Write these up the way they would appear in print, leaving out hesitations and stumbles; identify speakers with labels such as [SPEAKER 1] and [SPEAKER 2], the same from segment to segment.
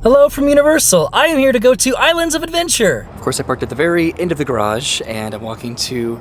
[SPEAKER 1] Hello from Universal. I am here to go to Islands of Adventure.
[SPEAKER 2] Of course, I parked at the very end of the garage, and I'm walking to,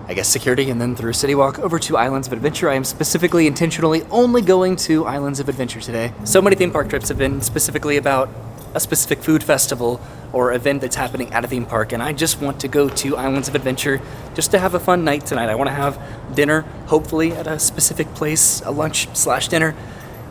[SPEAKER 2] I guess, security, and then through City Walk over to Islands of Adventure. I am specifically, intentionally only going to Islands of Adventure today. So many theme park trips have been specifically about a specific food festival or event that's happening at a theme park, and I just want to go to Islands of Adventure just to have a fun night tonight. I want to have dinner, hopefully at a specific place, a lunch/dinner,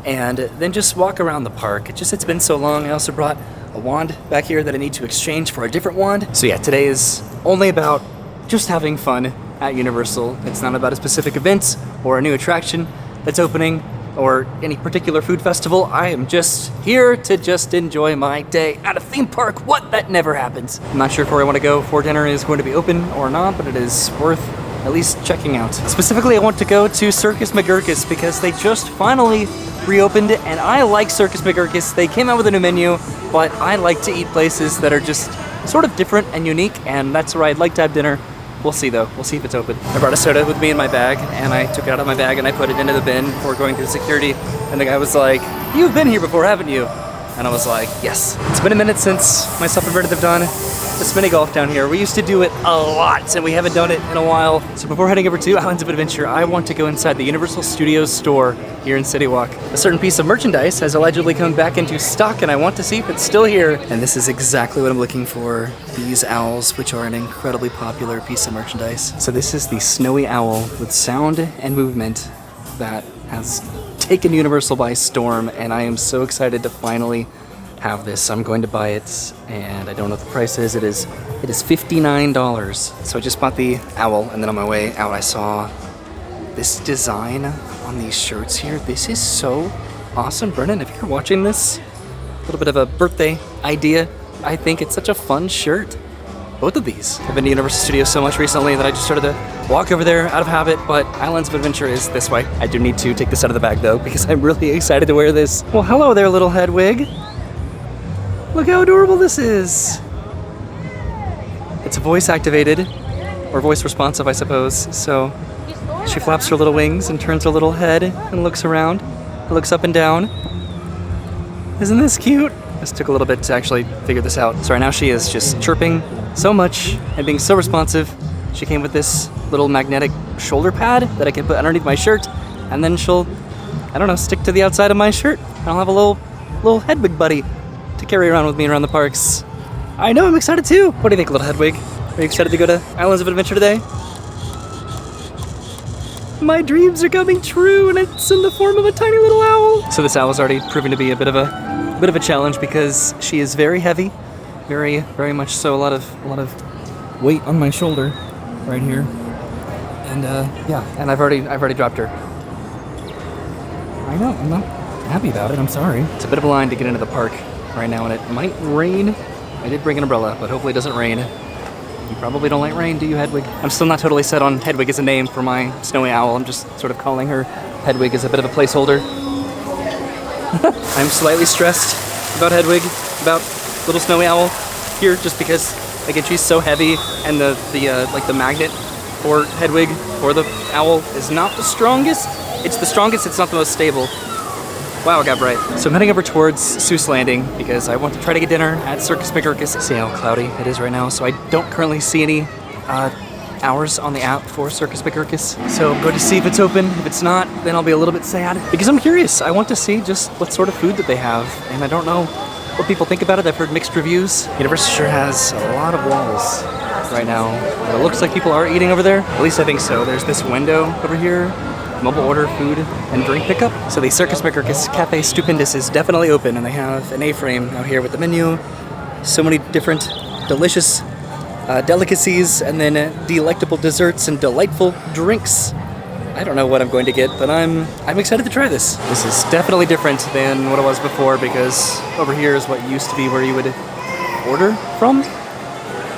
[SPEAKER 2] and then just walk around the park. It's been so long. I also brought a wand back here that I need to exchange for a different wand. So yeah, today is only about just having fun at Universal. It's not about a specific event or a new attraction that's opening or any particular food festival. I am just here to just enjoy my day at a theme park. What? That never happens. I'm not sure if where I want to go for dinner is going to be open or not, but it is worth at least checking out. Specifically, I want to go to Circus McGurkus because they just finally reopened, and I like Circus McGurkus. They came out with a new menu, but I like to eat places that are just sort of different and unique, and that's where I'd like to have dinner. We'll see though, we'll see if it's open. I brought a soda with me in my bag, and I took it out of my bag and I put it into the bin before going through security, and the guy was like, "You've been here before, haven't you?" And I was like, yes. It's been a minute since myself and Bernard have done this mini golf down here. We used to do it a lot, and we haven't done it in a while. So before heading over to Islands of Adventure, I want to go inside the Universal Studios store here in City Walk. A certain piece of merchandise has allegedly come back into stock, and I want to see if it's still here. And this is exactly what I'm looking for. These owls, which are an incredibly popular piece of merchandise. So this is the snowy owl with sound and movement that has taken Universal by storm, and I am so excited to finally have this. I'm going to buy it, and I don't know what the price is. It is $59. So I just bought the owl, and then on my way out I saw this design on these shirts here. This is so awesome. Brennan, if you're watching this, a little bit of a birthday idea. I think it's such a fun shirt. Both of these. I've been to Universal Studios so much recently that I just started to walk over there out of habit, but Islands of Adventure is this way. I do need to take this out of the bag though, because I'm really excited to wear this. Well, hello there, little Hedwig. Look how adorable this is. It's voice activated, or voice responsive, I suppose. So she flaps her little wings and turns her little head and looks around, looks up and down. Isn't this cute? This took a little bit to actually figure this out. So right now she is just chirping so much and being so responsive. She came with this little magnetic shoulder pad that I can put underneath my shirt, and then she'll, I don't know, stick to the outside of my shirt. And I'll have a little Hedwig buddy to carry around with me around the parks. I know, I'm excited too. What do you think, little Hedwig? Are you excited to go to Islands of Adventure today? My dreams are coming true, and it's in the form of a tiny little owl. So this owl is already proving to be a bit of a challenge because she is very heavy, very much so. A lot of weight on my shoulder, right here, and yeah, and I've already dropped her. I know, I'm not happy about it. I'm sorry. It's a bit of a line to get into the park right now, and it might rain. I did bring an umbrella, but hopefully it doesn't rain. You probably don't like rain, do you, Hedwig? I'm still not totally set on Hedwig as a name for my snowy owl. I'm just sort of calling her Hedwig as a bit of a placeholder. I'm slightly stressed about Hedwig, about little snowy owl here, just because, again, she's so heavy, and the magnet for Hedwig, or the owl, is not the strongest. It's the strongest, it's not the most stable. Wow, it got bright. So I'm heading over towards Seuss Landing because I want to try to get dinner at Circus McGurkus. See how cloudy it is right now, so I don't currently see any hours on the app for Circus McGurkus. So I'm going to see if it's open. If it's not, then I'll be a little bit sad because I'm curious. I want to see just what sort of food that they have, and I don't know what people think about it. I've heard mixed reviews. Universal sure has a lot of walls right now. But it looks like people are eating over there. At least I think so. There's this window over here. Mobile order food and drink pickup. So the Circus McGurkus Cafe Stoo-pendous is definitely open, and they have an A-frame out here with the menu. So many different delicious delicacies, and then delectable desserts and delightful drinks. I don't know what I'm going to get, but I'm excited to try this. This is definitely different than what it was before, because over here is what used to be where you would order from.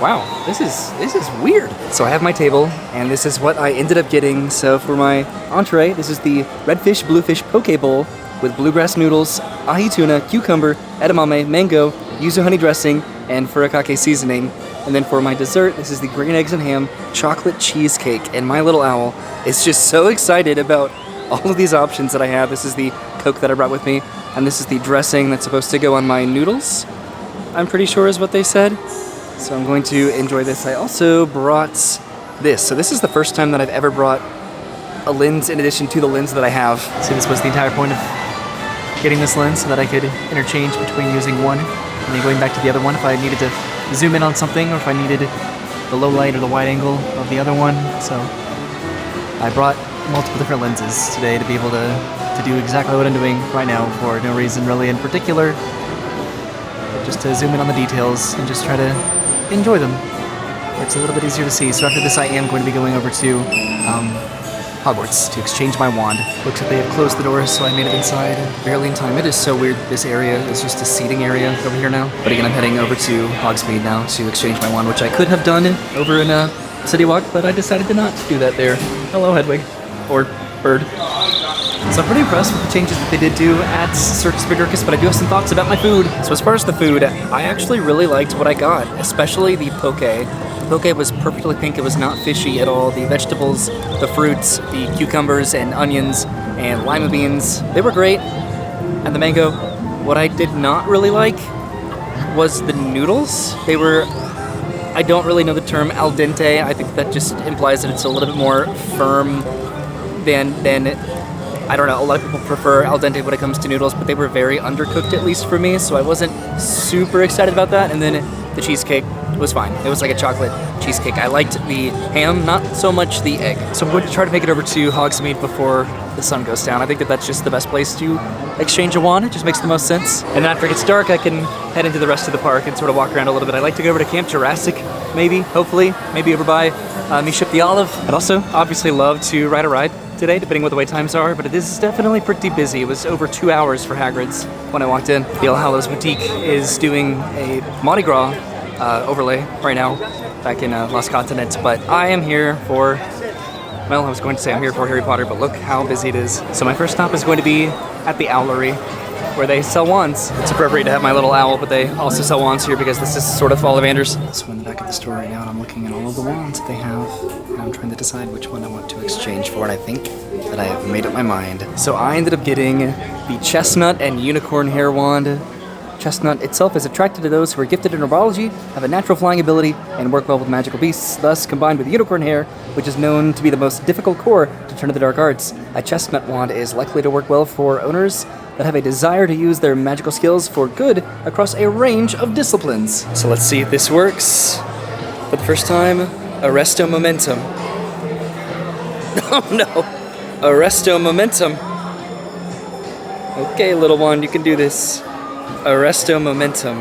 [SPEAKER 2] Wow, this is weird. So I have my table, and this is what I ended up getting. So for my entree, this is the redfish bluefish poke bowl with bluegrass noodles, ahi tuna, cucumber, edamame, mango, yuzu honey dressing, and furikake seasoning. And then for my dessert, this is the green eggs and ham chocolate cheesecake. And my little owl is just so excited about all of these options that I have. This is the Coke that I brought with me, and this is the dressing that's supposed to go on my noodles, I'm pretty sure is what they said. So I'm going to enjoy this. I also brought this. So this is the first time that I've ever brought a lens in addition to the lens that I have. So this was the entire point of getting this lens, so that I could interchange between using one and then going back to the other one if I needed to zoom in on something, or if I needed the low light or the wide angle of the other one. So I brought multiple different lenses today to be able to do exactly what I'm doing right now, for no reason really in particular, but just to zoom in on the details and just try to enjoy them, where it's a little bit easier to see. So after this I am going to be going over to Hogwarts to exchange my wand. Looks like they have closed the doors, so I made it inside barely in time. It is so weird, this area is just a seating area over here now. But again, I'm heading over to Hogsmeade now to exchange my wand, which I could have done over in City Walk, but I decided to not do that there. Hello, Hedwig. Or Bird. So I'm pretty impressed with the changes that they did do at Circus, but I do have some thoughts about my food. So as far as the food, I actually really liked what I got, especially the poke. The poke was perfectly pink, it was not fishy at all. The vegetables, the fruits, the cucumbers and onions and lima beans, they were great. And the mango. What I did not really like was the noodles. They were, I don't really know the term al dente. I think that just implies that it's a little bit more firm than I don't know, a lot of people prefer al dente when it comes to noodles, but they were very undercooked, at least for me, so I wasn't super excited about that. And then the cheesecake was fine. It was like a chocolate cheesecake. I liked the ham, not so much the egg. So I'm going to try to make it over to Hogsmeade before the sun goes down. I think that that's just the best place to exchange a wand. It just makes the most sense. And then after it gets dark, I can head into the rest of the park and sort of walk around a little bit. I'd like to go over to Camp Jurassic, maybe, hopefully, maybe over by Ship the Olive. I'd also obviously love to ride a ride today, depending what the wait times are, but it is definitely pretty busy. It was over 2 hours for Hagrid's when I walked in. The All Hallows Boutique is doing a Mardi Gras overlay right now back in Lost Continent, but I am here for, well, I was going to say I'm here for Harry Potter, but look how busy it is. So my first stop is going to be at the Owlery, where they sell wands. It's appropriate to have my little owl, but they also sell wands here because this is sort of Ollivanders. So I'm in the back of the store right now, and I'm looking at all of the wands that they have, and I'm trying to decide which one I want to exchange for, and I think that I have made up my mind. So I ended up getting the Chestnut and Unicorn Hair Wand. Chestnut itself is attracted to those who are gifted in herbology, have a natural flying ability, and work well with magical beasts. Thus, combined with unicorn hair, which is known to be the most difficult core to turn to the dark arts, a chestnut wand is likely to work well for owners that have a desire to use their magical skills for good across a range of disciplines. So let's see if this works. For the first time, Arresto Momentum. Oh no! Arresto Momentum. Okay, little wand, you can do this. Arresto Momentum.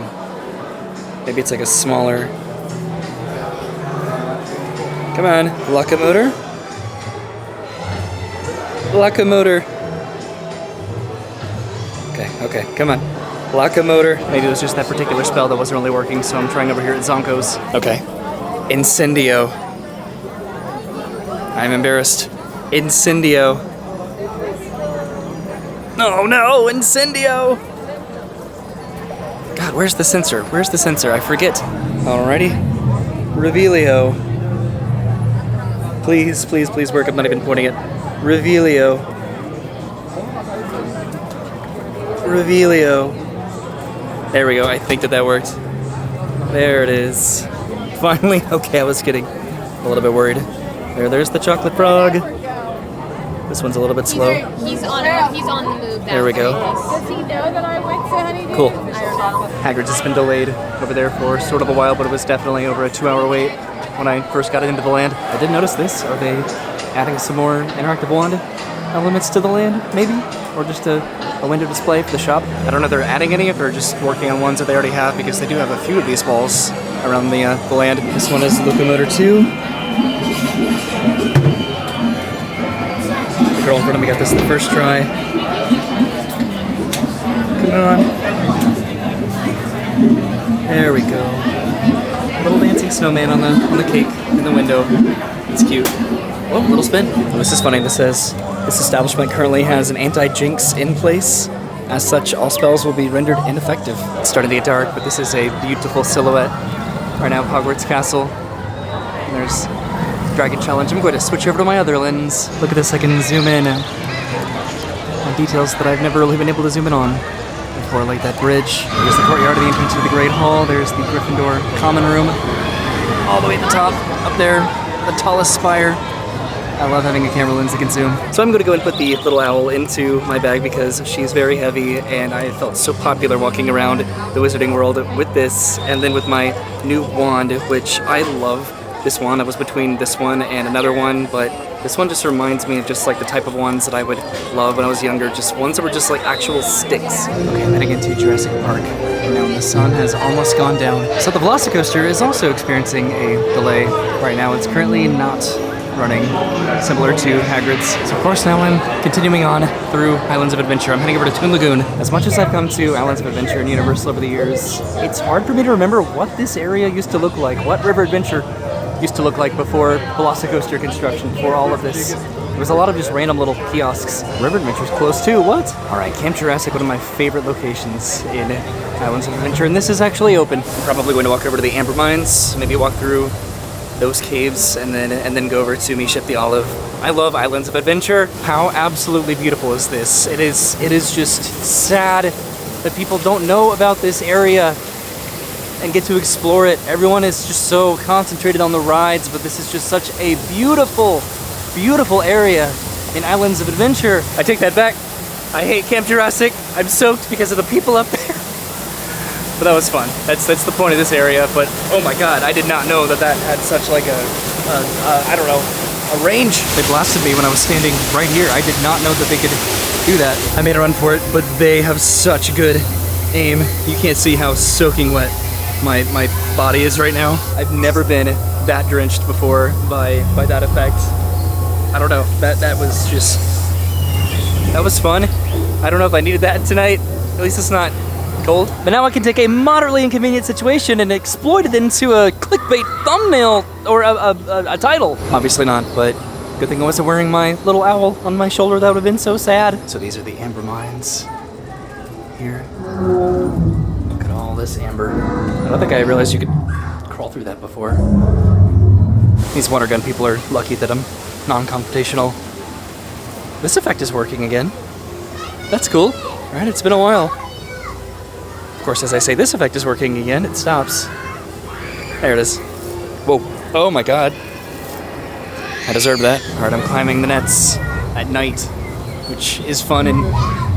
[SPEAKER 2] Maybe it's like a smaller. Come on, Locomotor. Locomotor. Okay, come on. Locomotor. Maybe it was just that particular spell that wasn't really working, so I'm trying over here at Zonko's. Okay. Incendio. I'm embarrassed. Incendio. Oh no, Incendio! God, where's the sensor? Where's the sensor? I forget. Alrighty. Revelio. Please, please, please work. I'm not even pointing it. Revelio. Revelio. There we go. I think that worked. There it is. Finally. Okay, I was getting a little bit worried. There's the chocolate frog. This one's a little bit slow.
[SPEAKER 3] He's on the move.
[SPEAKER 2] There we go.
[SPEAKER 3] Does he know that I went to Honeydew?
[SPEAKER 2] Cool.
[SPEAKER 3] I don't know.
[SPEAKER 2] Hagrid's has been delayed over there for sort of a while, but it was definitely over a 2-hour wait when I first got into the land. I did notice this. Are they adding some more interactive wand elements to the land, maybe? Or just a window display for the shop? I don't know if they're adding any, if they're just working on ones that they already have, because they do have a few of these balls around the land. This one is Locomotor 2. The girl in front of me got this the first try. Come on. There we go. Little dancing snowman on the cake in the window. It's cute. Oh, little spin. Oh, this is funny. This says, this establishment currently has an anti-jinx in place. As such, all spells will be rendered ineffective. It's starting to get dark, but this is a beautiful silhouette right now of Hogwarts Castle. And there's Dragon Challenge. I'm going to switch over to my other lens. Look at this, I can zoom in. on details that I've never really been able to zoom in on before, like that bridge. There's the courtyard of the entrance to the Great Hall. There's the Gryffindor common room. All the way at the top, up there, the tallest spire. I love having a camera lens to consume. So I'm gonna go and put the little owl into my bag because she's very heavy and I felt so popular walking around the Wizarding World with this, and then with my new wand, which I love. This wand, I was between this one and another one, but this one just reminds me of just like the type of wands that I would love when I was younger, just ones that were just like actual sticks. Okay, I'm heading into Jurassic Park, and now the sun has almost gone down. So the Velocicoaster is also experiencing a delay right now. It's currently not running, similar to Hagrid's. So of course now I'm continuing on through Islands of Adventure. I'm heading over to Toon Lagoon. As much as I've come to Islands of Adventure and Universal over the years, it's hard for me to remember what this area used to look like, what River Adventure used to look like before Velocicoaster construction, before all of this. There was a lot of just random little kiosks. River Adventure's close too, what? All right, Camp Jurassic, one of my favorite locations in Islands of Adventure, and this is actually open. I'm probably going to walk over to the Amber Mines, maybe walk through those caves, and then go over to Meship the Olive. I love Islands of Adventure. How absolutely beautiful is this? It is just sad that people don't know about this area and get to explore it. Everyone is just so concentrated on the rides, but this is just such a beautiful, beautiful area in Islands of Adventure. I take that back. I hate Camp Jurassic. I'm soaked because of the people up there. But that was fun. That's the point of this area. But oh my god, I did not know that had such like I don't know, a range. They blasted me when I was standing right here. I did not know that they could do that. I made a run for it, but they have such good aim. You can't see how soaking wet my body is right now. I've never been that drenched before by that effect. I don't know. That was just, that was fun. I don't know if I needed that tonight. At least it's not cold. But now I can take a moderately inconvenient situation and exploit it into a clickbait thumbnail or a title. Obviously not, but good thing I wasn't wearing my little owl on my shoulder. That would have been so sad. So these are the Amber Mines here. Look at all this amber. I don't think I realized you could crawl through that before. These water gun people are lucky that I'm non-confrontational. This effect is working again. That's cool. All right, it's been a while. Of course, as I say this effect is working again, it stops. There it is. Whoa. Oh my god. I deserve that. All right, I'm climbing the nets at night, which is fun and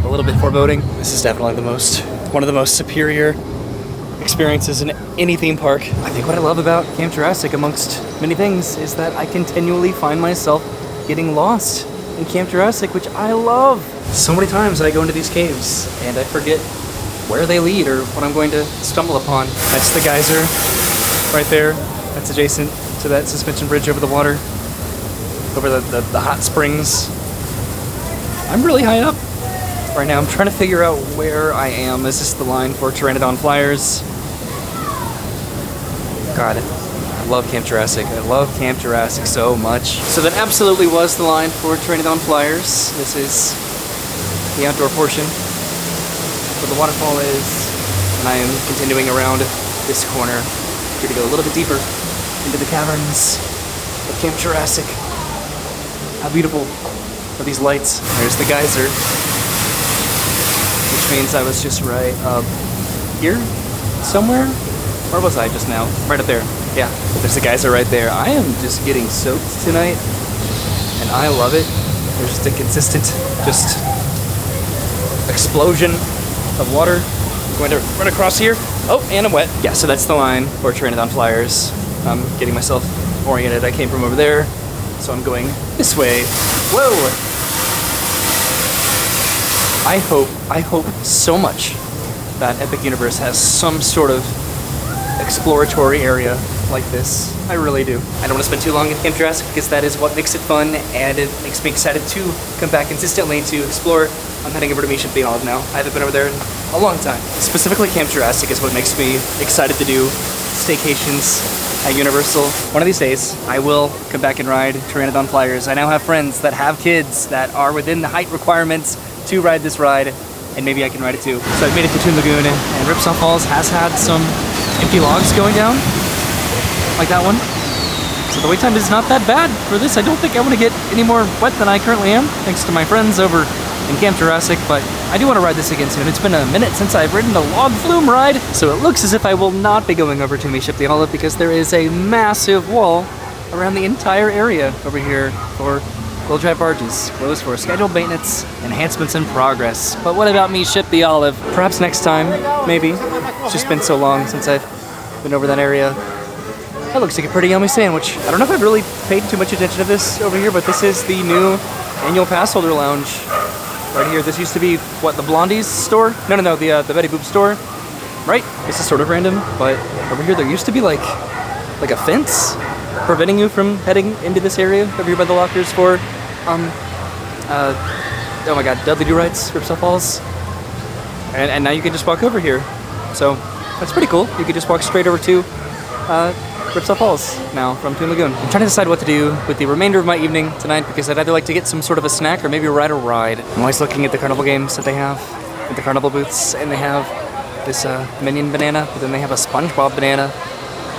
[SPEAKER 2] a little bit foreboding. This is definitely one of the most superior experiences in any theme park. I think what I love about Camp Jurassic, amongst many things, is that I continually find myself getting lost in Camp Jurassic, which I love. So many times I go into these caves and I forget where they lead or what I'm going to stumble upon. That's the geyser right there. That's adjacent to that suspension bridge over the water, over the hot springs. I'm really high up right now. I'm trying to figure out where I am. Is this the line for Pteranodon Flyers? God, I love Camp Jurassic. I love Camp Jurassic so much. So that absolutely was the line for Pteranodon Flyers. This is the outdoor portion where the waterfall is, and I am continuing around this corner here to go a little bit deeper into the caverns of Camp Jurassic. How beautiful are these lights? There's the geyser, which means I was just right up here somewhere. Where was I just now? Right up there. Yeah, there's the geyser right there. I am just getting soaked tonight, and I love it. There's just a consistent, just explosion of water. I'm going to run across here. Oh, and I'm wet. Yeah, so that's the line for Pteranodon Flyers. I'm getting myself oriented. I came from over there, so I'm going this way. Whoa! I hope so much that Epic Universe has some sort of exploratory area like this. I really do. I don't want to spend too long in Camp Jurassic because that is what makes it fun, and it makes me excited to come back consistently to explore. I'm heading over to Meship the Olive now. I haven't been over there in a long time. Specifically, Camp Jurassic is what makes me excited to do staycations at Universal. One of these days, I will come back and ride Pteranodon Flyers. I now have friends that have kids that are within the height requirements to ride this ride, and maybe I can ride it too. So I've made it to Toon Lagoon, and Ripsaw Falls has had some empty logs going down, like that one. So the wait time is not that bad for this. I don't think I want to get any more wet than I currently am, thanks to my friends over in Camp Jurassic, but I do want to ride this again soon. It's been a minute since I've ridden a log flume ride, so it looks as if I will not be going over to Ship the Olive because there is a massive wall around the entire area over here for wheel drive barges, closed for scheduled maintenance, enhancements in progress. But what about Ship the Olive? Perhaps next time, maybe. It's just been so long since I've been over that area. That looks like a pretty yummy sandwich. I don't know if I've really paid too much attention to this over here, but this is the new annual Passholder lounge right here. This used to be, what, the Blondie's store? No, the Betty Boop store, right? This is sort of random, but over here there used to be like a fence preventing you from heading into this area over here by the lockers for, oh my god, Dudley Do-Rights, Ripsaw Falls. And now you can just walk over here. So, that's pretty cool. You could just walk straight over to, Ripsaw Falls now from Toon Lagoon. I'm trying to decide what to do with the remainder of my evening tonight because I'd either like to get some sort of a snack or maybe ride a ride. I'm always looking at the carnival games that they have at the carnival booths, and they have this Minion banana, but then they have a SpongeBob banana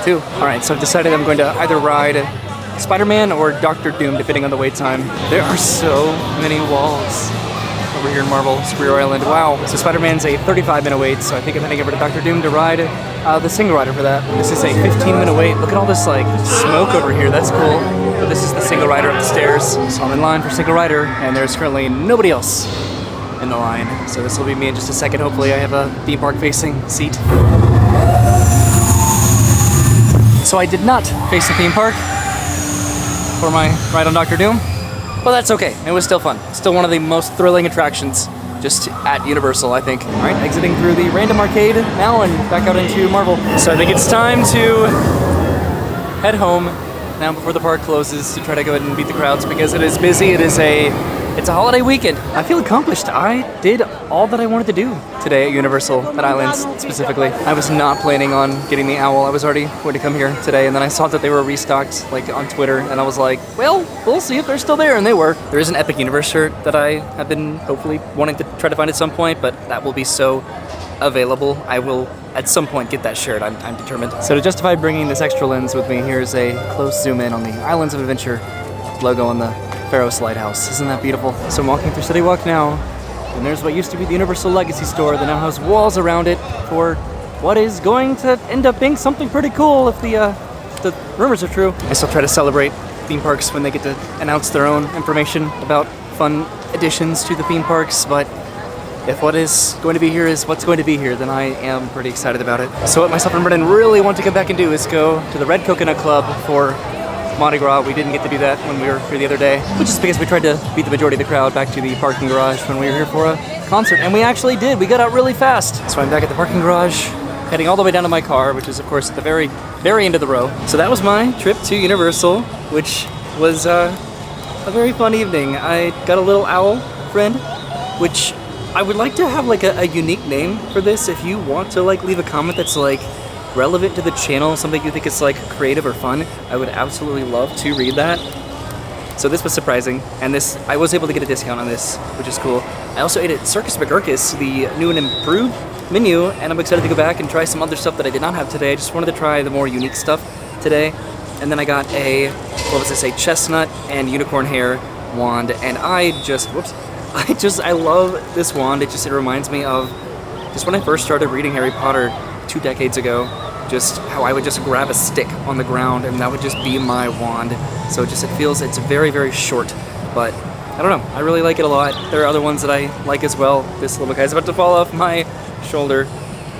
[SPEAKER 2] too. Alright, so I've decided I'm going to either ride Spider-Man or Dr. Doom depending on the wait time. There are so many walls over here in Marvel Superhero Island. Wow. So Spider-Man's a 35-minute wait, so I think I'm heading over to Dr. Doom to ride the single rider for that. This is a 15-minute wait. Look at all this like smoke over here. That's cool. But this is the single rider up the stairs. So I'm in line for single rider, and there's currently nobody else in the line. So this will be me in just a second. Hopefully I have a theme park facing seat. So I did not face the theme park for my ride on Dr. Doom. Well, that's okay. It was still fun. Still one of the most thrilling attractions just at Universal, I think. All right, exiting through the random arcade now and back out into Marvel. So I think it's time to head home now before the park closes to try to go ahead and beat the crowds because it is busy. It's a holiday weekend. I feel accomplished. I did all that I wanted to do today at Universal, at Islands specifically. I was not planning on getting the owl. I was already going to come here today, and then I saw that they were restocked like on Twitter, and I was like, well, we'll see if they're still there, and they were. There is an Epic Universe shirt that I have been hopefully wanting to try to find at some point, but that will be so available. I will at some point get that shirt. I'm determined. So to justify bringing this extra lens with me, here's a close zoom in on the Islands of Adventure logo on the Pharos Lighthouse. Isn't that beautiful? So I'm walking through City Walk now, and there's what used to be the Universal Legacy store that now has walls around it for what is going to end up being something pretty cool if the rumors are true. I still try to celebrate theme parks when they get to announce their own information about fun additions to the theme parks, but if what is going to be here is what's going to be here, then I am pretty excited about it. So what myself and Brennan really want to come back and do is go to the Red Coconut Club for Mardi Gras. We didn't get to do that when we were here the other day, which is because we tried to beat the majority of the crowd back to the parking garage when we were here for a concert, and we actually did. We got out really fast. So I'm back at the parking garage, heading all the way down to my car, which is of course at the very, very end of the row. So that was my trip to Universal, which was a very fun evening. I got a little owl friend, which I would like to have like a unique name for this. If you want to like leave a comment that's like relevant to the channel, something you think is like creative or fun, I would absolutely love to read that. So this was surprising, and I was able to get a discount on this, which is cool. I also ate at Circus McGurkus, the new and improved menu, and I'm excited to go back and try some other stuff that I did not have today. I just wanted to try the more unique stuff today. And then I got a, chestnut and unicorn hair wand, and I love this wand. It reminds me of just when I first started reading Harry Potter 2 decades ago, just how I would just grab a stick on the ground and that would just be my wand. So it's very, very short, but I don't know, I really like it a lot. There are other ones that I like as well. This little guy's about to fall off my shoulder.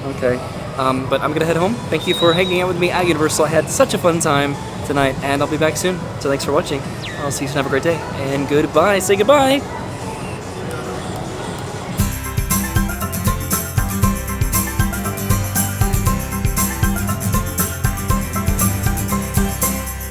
[SPEAKER 2] Okay, but I'm gonna head home. Thank you for hanging out with me at Universal. I had such a fun time tonight, and I'll be back soon. So thanks for watching. I'll see you soon. Have a great day, and goodbye. Say goodbye.